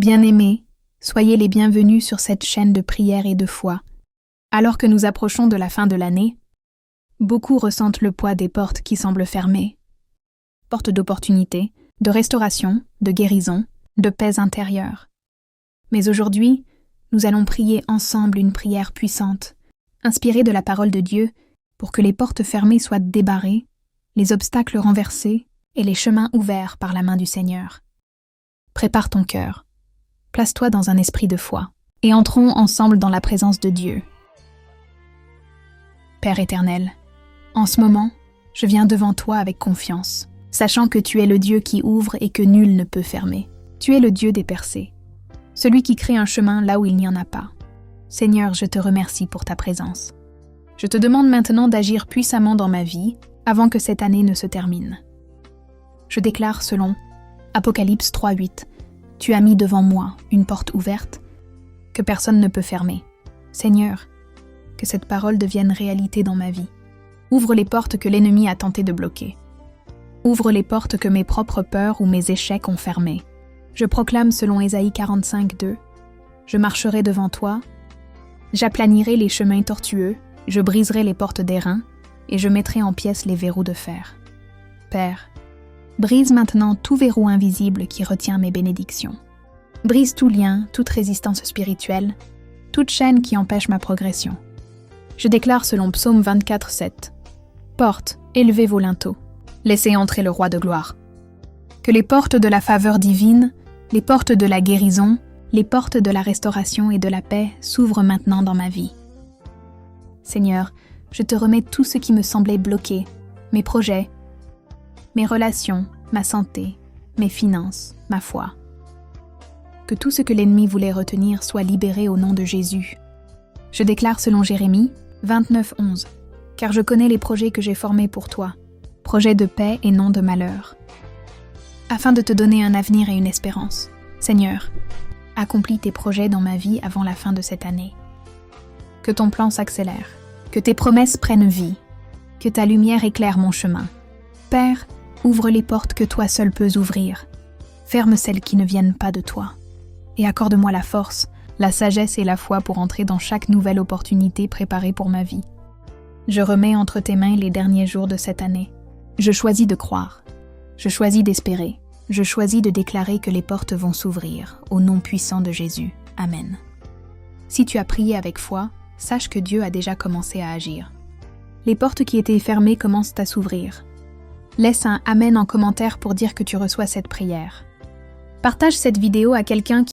Bien-aimés, soyez les bienvenus sur cette chaîne de prière et de foi. Alors que nous approchons de la fin de l'année, beaucoup ressentent le poids des portes qui semblent fermées. Portes d'opportunité, de restauration, de guérison, de paix intérieure. Mais aujourd'hui, nous allons prier ensemble une prière puissante, inspirée de la parole de Dieu, pour que les portes fermées soient débarrées, les obstacles renversés et les chemins ouverts par la main du Seigneur. Prépare ton cœur, place-toi dans un esprit de foi, et entrons ensemble dans la présence de Dieu. Père éternel, en ce moment, je viens devant toi avec confiance, sachant que tu es le Dieu qui ouvre et que nul ne peut fermer. Tu es le Dieu des percées, celui qui crée un chemin là où il n'y en a pas. Seigneur, je te remercie pour ta présence. Je te demande maintenant d'agir puissamment dans ma vie avant que cette année ne se termine. Je déclare selon Apocalypse 3:8, « Tu as mis devant moi une porte ouverte que personne ne peut fermer. Seigneur, que cette parole devienne réalité dans ma vie. Ouvre les portes que l'ennemi a tenté de bloquer. Ouvre les portes que mes propres peurs ou mes échecs ont fermées. Je proclame selon Ésaïe 45:2, « Je marcherai devant toi, j'aplanirai les chemins tortueux, je briserai les portes d'airain, et je mettrai en pièces les verrous de fer. Père, brise maintenant tout verrou invisible qui retient mes bénédictions. Brise tout lien, toute résistance spirituelle, toute chaîne qui empêche ma progression. Je déclare selon Psaume 24:7, « Portes, élevez vos linteaux, laissez entrer le roi de gloire. Que les portes de la faveur divine, les portes de la guérison, les portes de la restauration et de la paix s'ouvrent maintenant dans ma vie. Seigneur, je te remets tout ce qui me semblait bloqué, mes projets, mes relations, ma santé, mes finances, ma foi. Que tout ce que l'ennemi voulait retenir soit libéré au nom de Jésus. Je déclare selon Jérémie 29:11, « Car je connais les projets que j'ai formés pour toi, projets de paix et non de malheur, afin de te donner un avenir et une espérance. Seigneur, accomplis tes projets dans ma vie avant la fin de cette année. Que ton plan s'accélère, que tes promesses prennent vie, que ta lumière éclaire mon chemin. Père, ouvre les portes que toi seul peux ouvrir, ferme celles qui ne viennent pas de toi, et accorde-moi la force, la sagesse et la foi pour entrer dans chaque nouvelle opportunité préparée pour ma vie. Je remets entre tes mains les derniers jours de cette année. Je choisis de croire, je choisis d'espérer, je choisis de déclarer que les portes vont s'ouvrir, au nom puissant de Jésus. Amen. Si tu as prié avec foi, sache que Dieu a déjà commencé à agir. Les portes qui étaient fermées commencent à s'ouvrir. Laisse un Amen en commentaire pour dire que tu reçois cette prière. Partage cette vidéo à quelqu'un qui